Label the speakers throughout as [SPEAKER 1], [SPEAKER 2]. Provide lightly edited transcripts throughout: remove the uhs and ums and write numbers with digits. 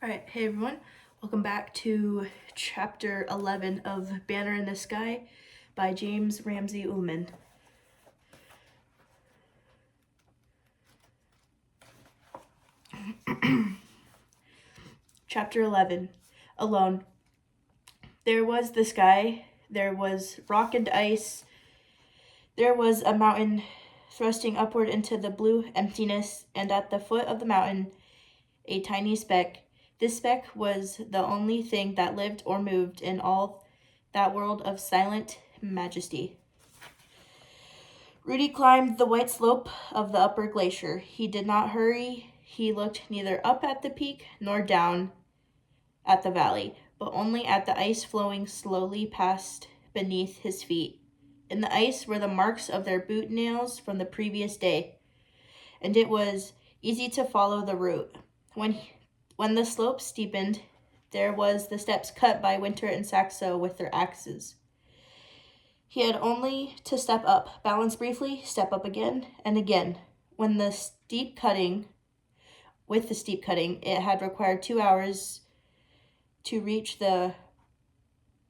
[SPEAKER 1] All right, hey everyone, welcome back to chapter 11 of Banner in the Sky by James Ramsey Ullman. Chapter 11, Alone. There was the sky, there was rock and ice, there was a mountain thrusting upward into the blue emptiness, and at the foot of the mountain, a tiny speck. This speck was the only thing that lived or moved in all that world of silent majesty. Rudy climbed the white slope of the upper glacier. He did not hurry. He looked neither up at the peak nor down at the valley, but only at the ice flowing slowly past beneath his feet. In the ice were the marks of their boot nails from the previous day, and it was easy to follow the route. When the slope steepened, there was the steps cut by Winter and Saxo with their axes. He had only to step up, balance briefly, step up again and again. With the steep cutting, it had required 2 hours to reach the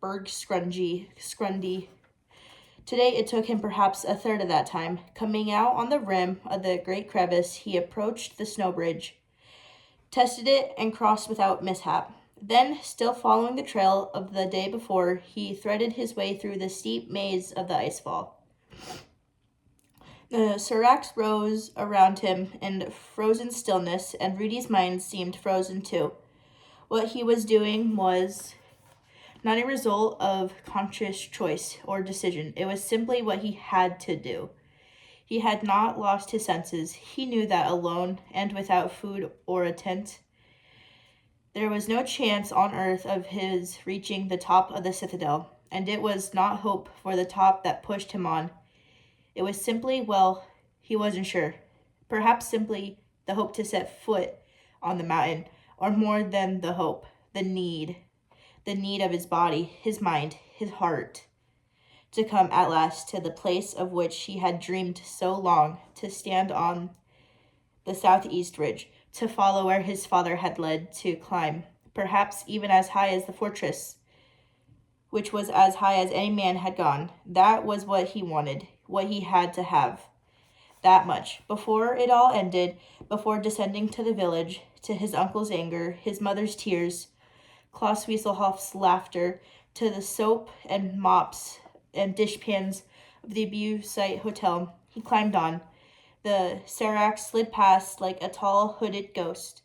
[SPEAKER 1] Berg Scrundy. Today it took him perhaps a third of that time. Coming out on the rim of the great crevice, he approached the snow bridge, tested it, and crossed without mishap. Then, still following the trail of the day before, he threaded his way through the steep maze of the icefall. The seracs rose around him in frozen stillness, and Rudy's mind seemed frozen too. What he was doing was not a result of conscious choice or decision. It was simply what he had to do. He had not lost his senses. He knew that alone and without food or a tent, there was no chance on earth of his reaching the top of the citadel, and it was not hope for the top that pushed him on. It was simply, he wasn't sure. Perhaps simply the hope to set foot on the mountain, or more than the hope, the need of his body, his mind, his heart, to come at last to the place of which he had dreamed so long, to stand on the southeast ridge, to follow where his father had led, to climb, perhaps even as high as the fortress, which was as high as any man had gone. That was what he wanted, what he had to have. That much. Before it all ended, before descending to the village, to his uncle's anger, his mother's tears, Klaus Wieselhoff's laughter, to the soap and mops and dishpans of the Bucite Hotel, he climbed on. The seracs slid past like a tall, hooded ghost,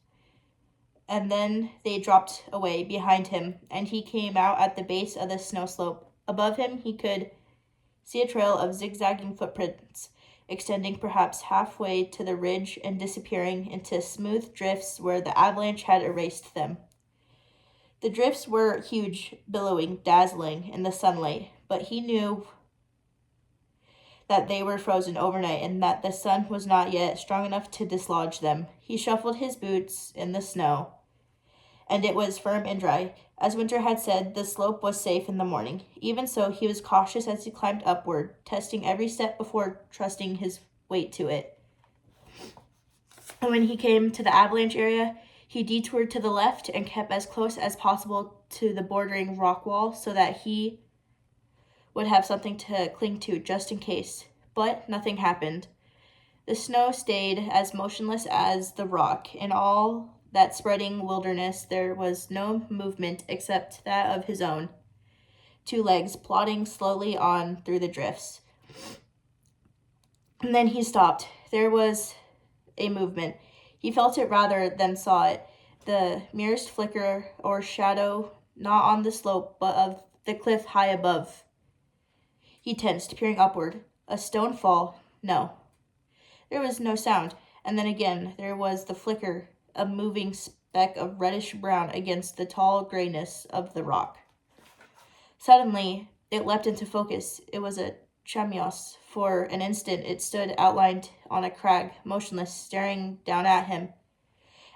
[SPEAKER 1] and then they dropped away behind him, and he came out at the base of the snow slope. Above him, he could see a trail of zigzagging footprints, extending perhaps halfway to the ridge and disappearing into smooth drifts where the avalanche had erased them. The drifts were huge, billowing, dazzling in the sunlight, but he knew that they were frozen overnight and that the sun was not yet strong enough to dislodge them. He shuffled his boots in the snow, and it was firm and dry. As Winter had said, the slope was safe in the morning. Even so, he was cautious as he climbed upward, testing every step before trusting his weight to it. And when he came to the avalanche area, he detoured to the left and kept as close as possible to the bordering rock wall so that he would have something to cling to just in case. But nothing happened. The snow stayed as motionless as the rock. In all that spreading wilderness, there was no movement except that of his own 2 legs plodding slowly on through the drifts. And then he stopped. There was a movement. He felt it rather than saw it. The merest flicker or shadow, not on the slope, but of the cliff high above. He tensed, peering upward. A stone fall? No. There was no sound, and then again there was the flicker, a moving speck of reddish-brown against the tall grayness of the rock. Suddenly, it leapt into focus. It was a chamois. For an instant it stood outlined on a crag, motionless, staring down at him.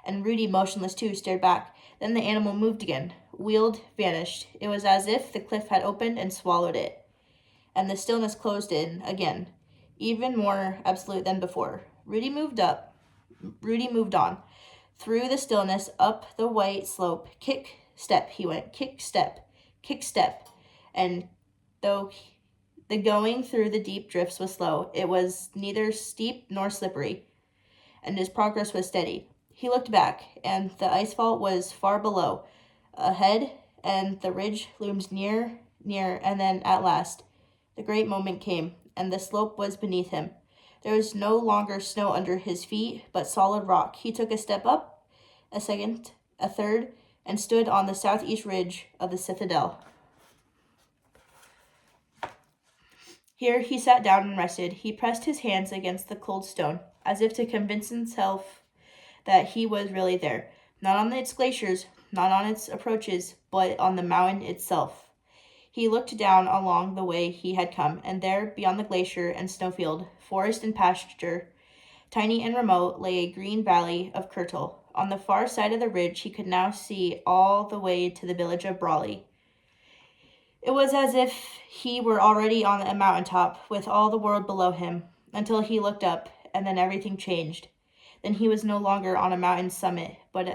[SPEAKER 1] And Rudy, motionless too, stared back. Then the animal moved again, wheeled, vanished. It was as if the cliff had opened and swallowed it, and the stillness closed in again, even more absolute than before. Rudy moved on. Through the stillness, up the white slope, kick, step, he went, kick, step, and though the going through the deep drifts was slow, it was neither steep nor slippery, and his progress was steady. He looked back, and the ice vault was far below, ahead, and the ridge loomed near, and then at last, the great moment came, and the slope was beneath him. There was no longer snow under his feet, but solid rock. He took a step up, a second, a third, and stood on the southeast ridge of the citadel. Here he sat down and rested. He pressed his hands against the cold stone, as if to convince himself that he was really there, not on its glaciers, not on its approaches, but on the mountain itself. He looked down along the way he had come, and there, beyond the glacier and snowfield, forest and pasture, tiny and remote, lay a green valley of Kirtle. On the far side of the ridge, he could now see all the way to the village of Brawley. It was as if he were already on a mountaintop, with all the world below him, until he looked up, and then everything changed. Then he was no longer on a mountain summit, but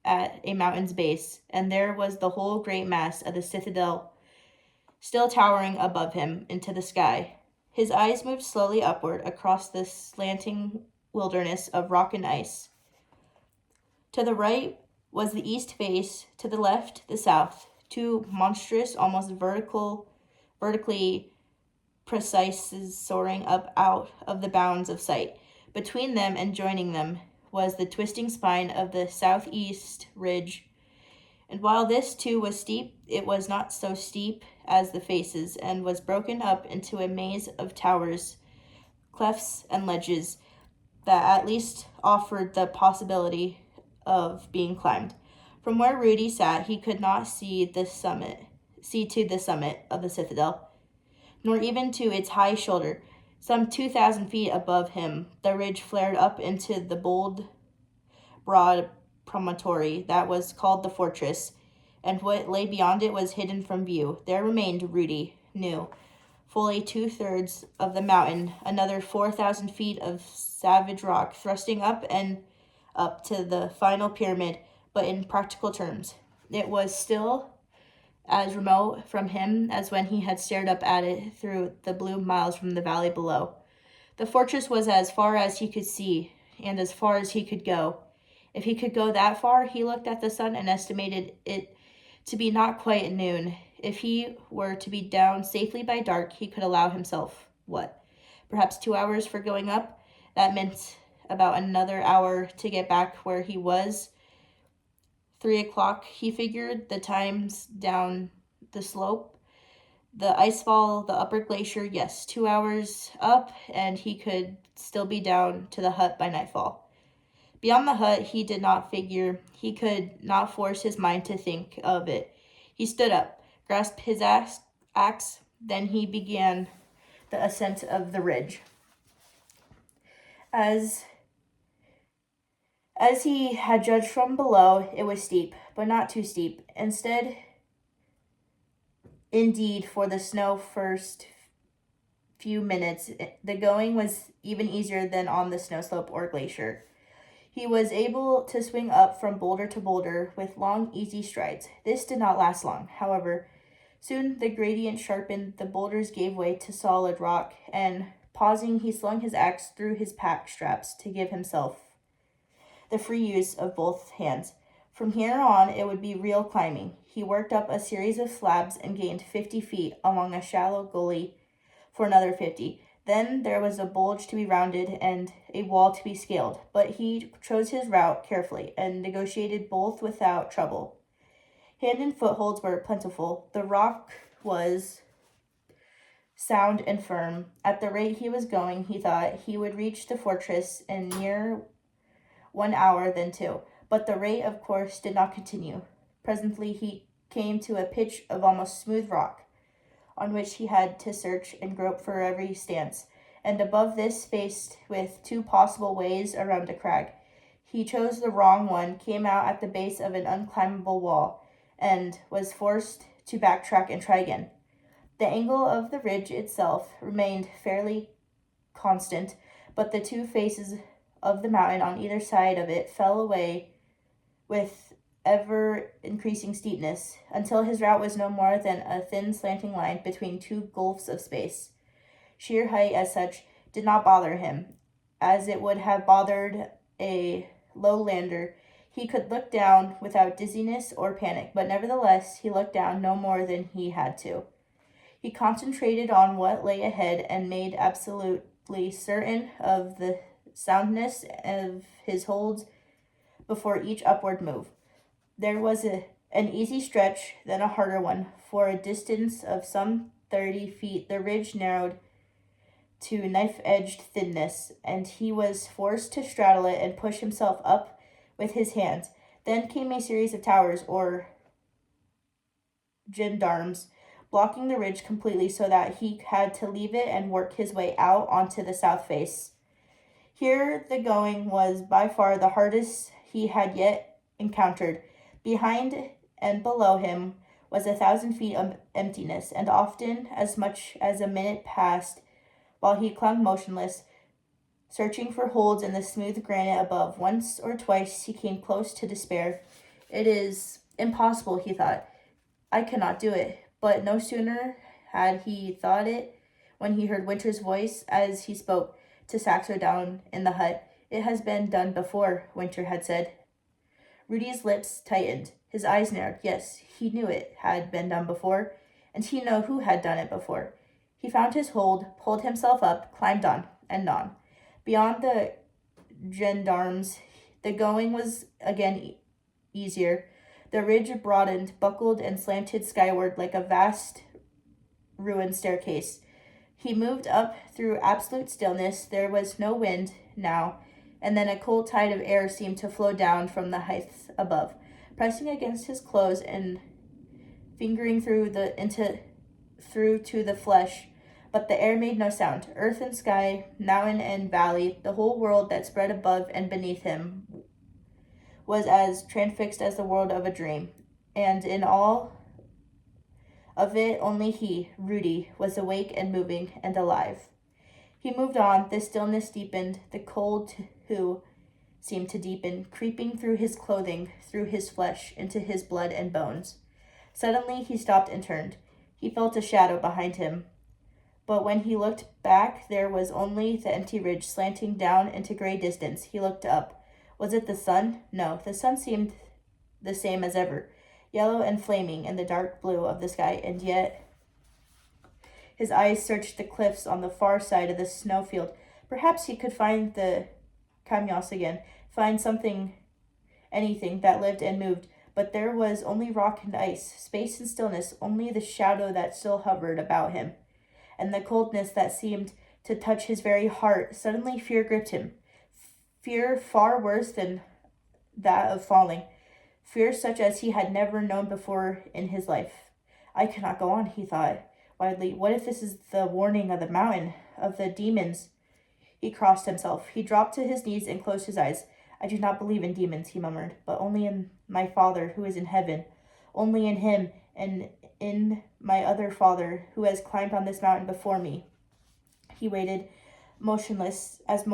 [SPEAKER 1] at a mountain's base, and there was the whole great mass of the citadel still towering above him into the sky. His eyes moved slowly upward across the slanting wilderness of rock and ice. To the right was the east face, to the left the south, two monstrous, almost vertically precise soaring up out of the bounds of sight. Between them and joining them was the twisting spine of the southeast ridge, and while this too was steep, it was not so steep as the faces, and was broken up into a maze of towers, clefts, and ledges that at least offered the possibility of being climbed. From where Rudy sat, he could not see to the summit of the citadel, nor even to its high shoulder. Some 2,000 feet above him, the ridge flared up into the bold, broad promontory that was called the fortress, and what lay beyond it was hidden from view. There remained, Rudy knew, fully 2/3 of the mountain, another 4,000 feet of savage rock thrusting up and up to the final pyramid, but in practical terms, it was still as remote from him as when he had stared up at it through the blue miles from the valley below. The fortress was as far as he could see, and as far as he could go. If he could go that far, he looked at the sun and estimated it to be not quite noon. If he were to be down safely by dark, he could allow himself, perhaps 2 hours for going up? That meant about another hour to get back where he was. 3 o'clock, he figured, the times down the slope. The icefall, the upper glacier, yes, 2 hours up, and he could still be down to the hut by nightfall. Beyond the hut, he did not figure. He could not force his mind to think of it. He stood up, grasped his axe, then he began the ascent of the ridge. As he had judged from below, it was steep, but not too steep. Indeed, for the snow first few minutes, the going was even easier than on the snow slope or glacier. He was able to swing up from boulder to boulder with long, easy strides. This did not last long, however. Soon the gradient sharpened, the boulders gave way to solid rock, and pausing, he slung his axe through his pack straps to give himself the free use of both hands. From here on, it would be real climbing. He worked up a series of slabs and gained 50 feet along a shallow gully for another 50. Then there was a bulge to be rounded and a wall to be scaled, but he chose his route carefully and negotiated both without trouble. Hand and footholds were plentiful. The rock was sound and firm. At the rate he was going, he thought he would reach the fortress in near 1 hour, then 2. But the rate, of course, did not continue. Presently he came to a pitch of almost smooth rock, on which he had to search and grope for every stance, and above this, faced with 2 possible ways around a crag. He chose the wrong one, came out at the base of an unclimbable wall, and was forced to backtrack and try again. The angle of the ridge itself remained fairly constant, but the 2 faces of the mountain on either side of it fell away with ever increasing steepness, until his route was no more than a thin slanting line between two gulfs of space. Sheer height, as such, did not bother him, as it would have bothered a lowlander. He could look down without dizziness or panic, but nevertheless he looked down no more than he had to. He concentrated on what lay ahead and made absolutely certain of the soundness of his holds before each upward move. There was an easy stretch, then a harder one. For a distance of some 30 feet, the ridge narrowed to knife-edged thinness, and he was forced to straddle it and push himself up with his hands. Then came a series of towers, or gendarmes, blocking the ridge completely so that he had to leave it and work his way out onto the south face. Here the going was by far the hardest he had yet encountered. Behind and below him was 1,000 feet of emptiness, and often as much as a minute passed while he clung motionless, searching for holds in the smooth granite above. Once or twice he came close to despair. It is impossible, he thought. I cannot do it. But no sooner had he thought it when he heard Winter's voice as he spoke to Saxo down in the hut. It has been done before, Winter had said. Rudy's lips tightened. His eyes narrowed. Yes, he knew it had been done before, and he knew who had done it before. He found his hold, pulled himself up, climbed on, and on. Beyond the gendarmes, the going was again easier. The ridge broadened, buckled, and slanted skyward like a vast ruined staircase. He moved up through absolute stillness. There was no wind now, and then a cold tide of air seemed to flow down from the heights above, pressing against his clothes and fingering through to the flesh. But the air made no sound. Earth and sky, mountain and valley, the whole world that spread above and beneath him was as transfixed as the world of a dream. And in all of it, only he, Rudy, was awake and moving and alive. He moved on. The stillness deepened. The cold, too, seemed to deepen, creeping through his clothing, through his flesh, into his blood and bones. Suddenly he stopped and turned. He felt a shadow behind him. But when he looked back, there was only the empty ridge slanting down into gray distance. He looked up. Was it the sun? No, the sun seemed the same as ever, yellow and flaming in the dark blue of the sky, and yet his eyes searched the cliffs on the far side of the snowfield. Perhaps he could find the Camyos again, find something, anything that lived and moved, but there was only rock and ice, space and stillness, only the shadow that still hovered about him, and the coldness that seemed to touch his very heart. Suddenly fear gripped him, fear far worse than that of falling, fear such as he had never known before in his life. I cannot go on, he thought wildly. What if this is the warning of the mountain, of the demons? He crossed himself. He dropped to his knees and closed his eyes. I do not believe in demons, he murmured, but only in my Father who is in heaven, only in him and in my other Father who has climbed on this mountain before me. He waited, motionless as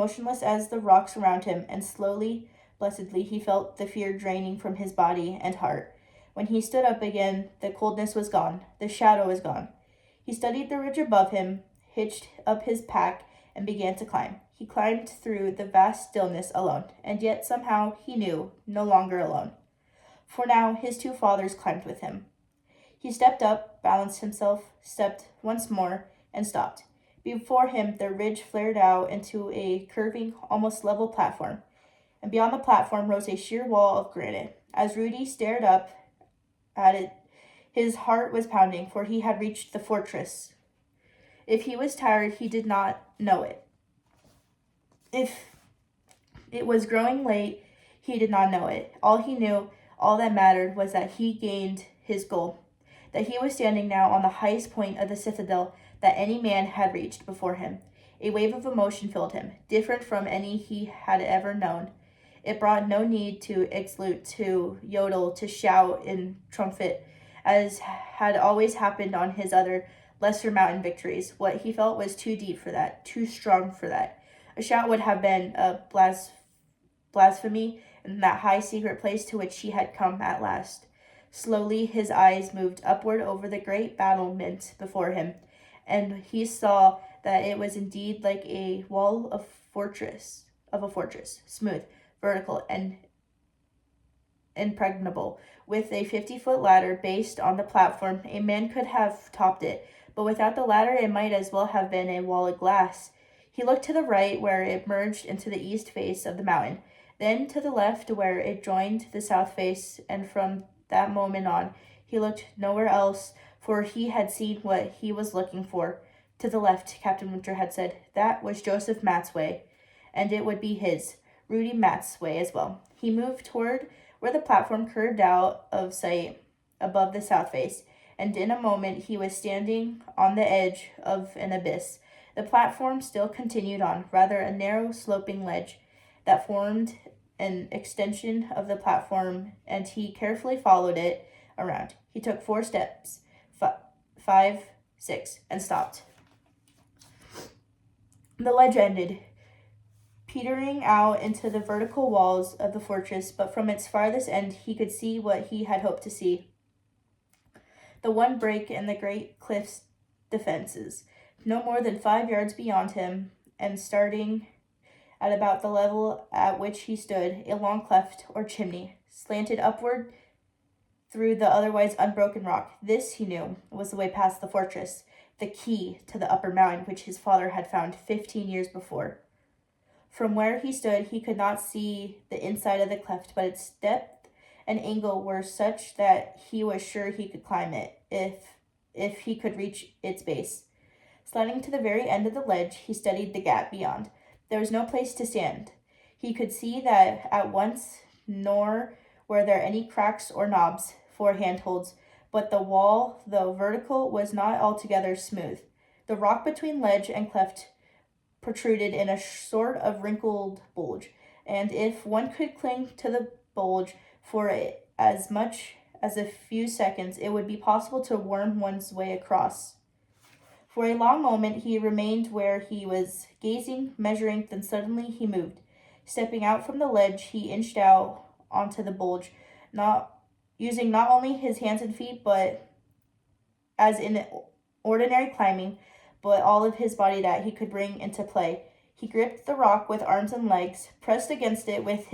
[SPEAKER 1] the rocks around him, and slowly, blessedly, he felt the fear draining from his body and heart. When he stood up again, the coldness was gone, the shadow was gone. He studied the ridge above him, hitched up his pack, and began to climb. He climbed through the vast stillness alone, and yet somehow he knew no longer alone. For now his two fathers climbed with him. He stepped up, balanced himself, stepped once more, and stopped. Before him the ridge flared out into a curving, almost level platform, and beyond the platform rose a sheer wall of granite. As Rudy stared up at it, his heart was pounding, for he had reached the fortress. If he was tired, he did not know it. If it was growing late, he did not know it. All he knew, all that mattered, was that he gained his goal, that he was standing now on the highest point of the citadel that any man had reached before him. A wave of emotion filled him, different from any he had ever known. It brought no need to exult, to yodel, to shout and trumpet, as had always happened on his other lesser mountain victories. What he felt was too deep for that, too strong for that. A shout would have been a blasphemy in that high secret place to which he had come at last. Slowly his eyes moved upward over the great battlement before him, and he saw that it was indeed like a wall of a fortress, smooth, vertical, and impregnable. With a 50-foot ladder based on the platform, a man could have topped it, but without the ladder it might as well have been a wall of glass. He looked to the right, where it merged into the east face of the mountain, then to the left, where it joined the south face, and from that moment on he looked nowhere else, for he had seen what he was looking for. To the left, Captain Winter had said. That was Joseph Matt's way, and it would be his, Rudy Matt's way as well. He moved toward where the platform curved out of sight above the south face, and in a moment he was standing on the edge of an abyss. The platform still continued on, rather a narrow sloping ledge that formed an extension of the platform, and he carefully followed it around. He took 4 steps, 5, 6, and stopped. The ledge ended, petering out into the vertical walls of the fortress, but from its farthest end he could see what he had hoped to see. The one break in the great cliff's defenses, no more than 5 yards beyond him, and starting at about the level at which he stood, a long cleft or chimney slanted upward through the otherwise unbroken rock. This, he knew, was the way past the fortress, the key to the upper mountain which his father had found 15 years before. From where he stood, he could not see the inside of the cleft, but its depth and angle were such that he was sure he could climb it if he could reach its base. Sliding to the very end of the ledge, he studied the gap beyond. There was no place to stand. He could see that at once, nor were there any cracks or knobs for handholds, but the wall, though vertical, was not altogether smooth. The rock between ledge and cleft protruded in a sort of wrinkled bulge, and if one could cling to the bulge for as much as a few seconds, it would be possible to worm one's way across. For a long moment he remained where he was gazing, measuring, then suddenly he moved. Stepping out from the ledge, he inched out onto the bulge, using not only his hands and feet, but as in ordinary climbing, but all of his body that he could bring into play. He gripped the rock with arms and legs, pressed against it with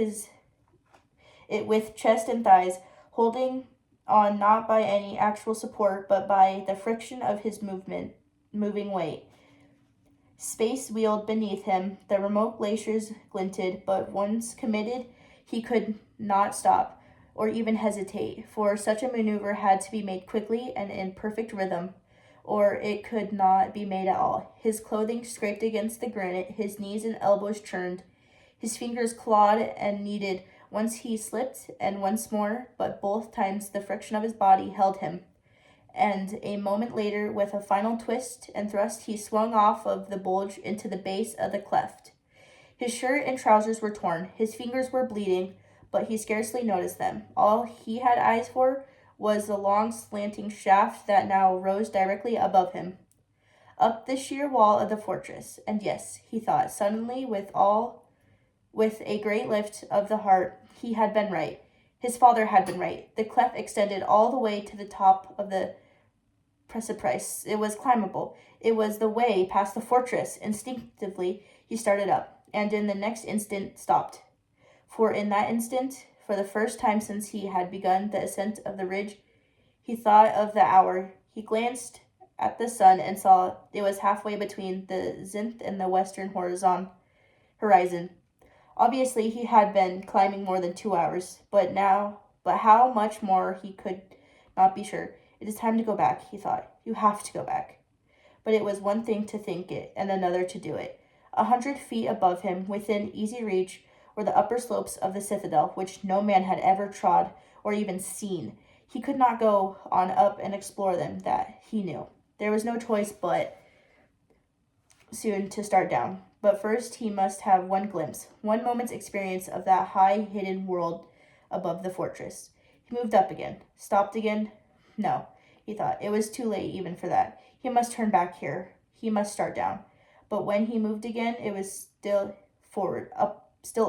[SPEAKER 1] chest and thighs, holding on not by any actual support, but by the friction of his moving weight. Space wheeled beneath him, the remote glaciers glinted, but once committed, he could not stop, or even hesitate, for such a maneuver had to be made quickly and in perfect rhythm, or it could not be made at all. His clothing scraped against the granite, his knees and elbows churned, his fingers clawed and kneaded. Once he slipped, and once more, but both times the friction of his body held him, and a moment later, with a final twist and thrust, he swung off of the bulge into the base of the cleft. His shirt and trousers were torn, his fingers were bleeding, but he scarcely noticed them. All he had eyes for was the long slanting shaft that now rose directly above him, up the sheer wall of the fortress. And yes, he thought suddenly, with a great lift of the heart, he had been right. His father had been right. The cleft extended all the way to the top of the precipice. It was climbable. It was the way past the fortress. Instinctively, he started up, and in the next instant stopped. For in that instant, for the first time since he had begun the ascent of the ridge, he thought of the hour. He glanced at the sun and saw it was halfway between the zenith and the western horizon. Obviously, he had been climbing more than 2 hours, but how much more he could not be sure. It is time to go back, he thought. You have to go back. But it was one thing to think it, and another to do it. 100 feet above him, within easy reach, were the upper slopes of the citadel, which no man had ever trod or even seen. He could not go on up and explore them, that he knew. There was no choice but soon to start down. But first he must have one glimpse, one moment's experience of that high hidden world above the fortress. He moved up again, stopped again. No, he thought, it was too late even for that. He must turn back here. He must start down. But when he moved again, it was still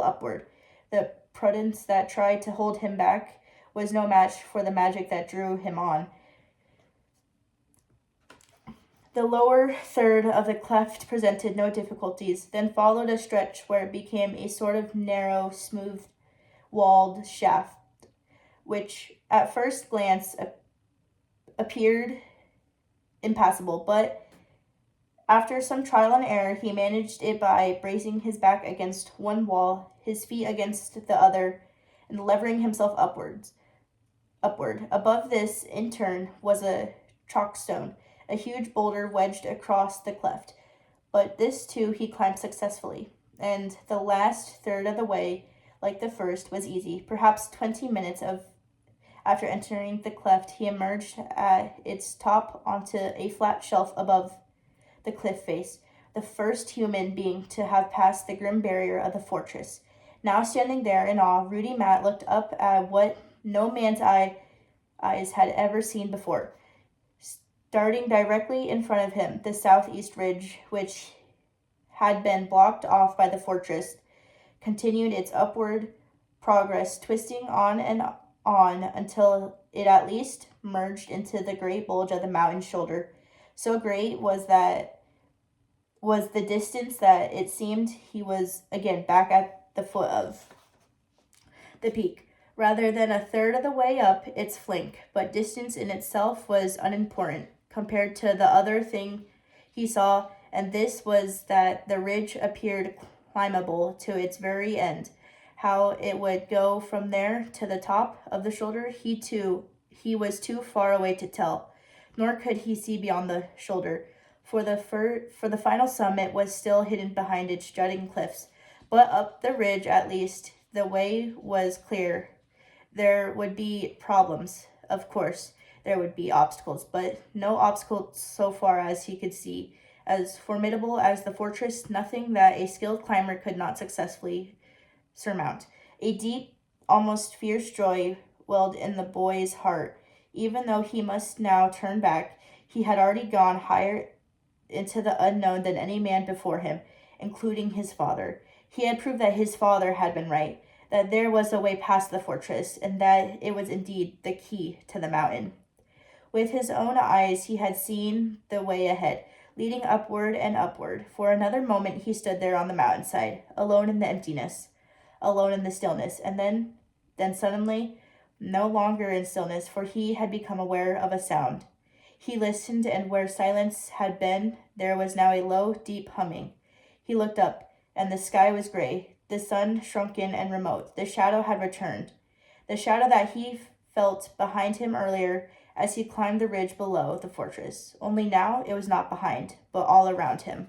[SPEAKER 1] upward. The prudence that tried to hold him back was no match for the magic that drew him on. The lower third of the cleft presented no difficulties, then followed a stretch where it became a sort of narrow, smooth-walled shaft, which at first glance appeared impassable, but after some trial and error, he managed it by bracing his back against one wall, his feet against the other, and levering himself upward. Above this, in turn, was a chalkstone, a huge boulder wedged across the cleft. But this, too, he climbed successfully, and the last third of the way, like the first, was easy. Perhaps 20 minutes after entering the cleft, he emerged at its top onto a flat shelf above the cliff face, the first human being to have passed the grim barrier of the fortress. Now standing there in awe, Rudy Matt looked up at what no man's eyes had ever seen before. Starting directly in front of him, the southeast ridge, which had been blocked off by the fortress, continued its upward progress, twisting on and on until it at least merged into the great bulge of the mountain's shoulder. So great was the distance that it seemed he was again back at the foot of the peak, rather than a third of the way up its flank. But distance in itself was unimportant compared to the other thing he saw, and this was that the ridge appeared climbable to its very end. How it would go from there to the top of the shoulder, he was too far away to tell, nor could he see beyond the shoulder, for the final summit was still hidden behind its jutting cliffs. But up the ridge, at least, the way was clear. There would be problems, of course. There would be obstacles, but no obstacles so far as he could see. As formidable as the fortress, nothing that a skilled climber could not successfully surmount. A deep, almost fierce joy welled in the boy's heart. Even though he must now turn back, he had already gone higher into the unknown than any man before him, including his father. He had proved that his father had been right, that there was a way past the fortress, and that it was indeed the key to the mountain. With his own eyes he had seen the way ahead, leading upward and upward. For another moment he stood there on the mountainside, alone in the emptiness, alone in the stillness, and then suddenly, no longer in stillness, for he had become aware of a sound. He listened, and where silence had been, there was now a low, deep humming. He looked up, and the sky was gray, the sun shrunken and remote. The shadow had returned, the shadow that he felt behind him earlier as he climbed the ridge below the fortress. Only now it was not behind, but all around him.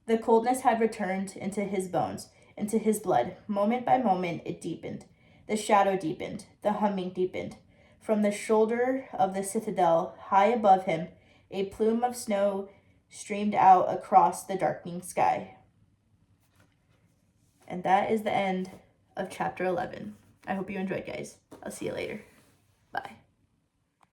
[SPEAKER 1] The coldness had returned into his bones, into his blood. Moment by moment it deepened. The shadow deepened. The humming deepened. From the shoulder of the citadel, high above him, a plume of snow streamed out across the darkening sky. And that is the end of chapter 11. I hope you enjoyed, guys. I'll see you later. Bye.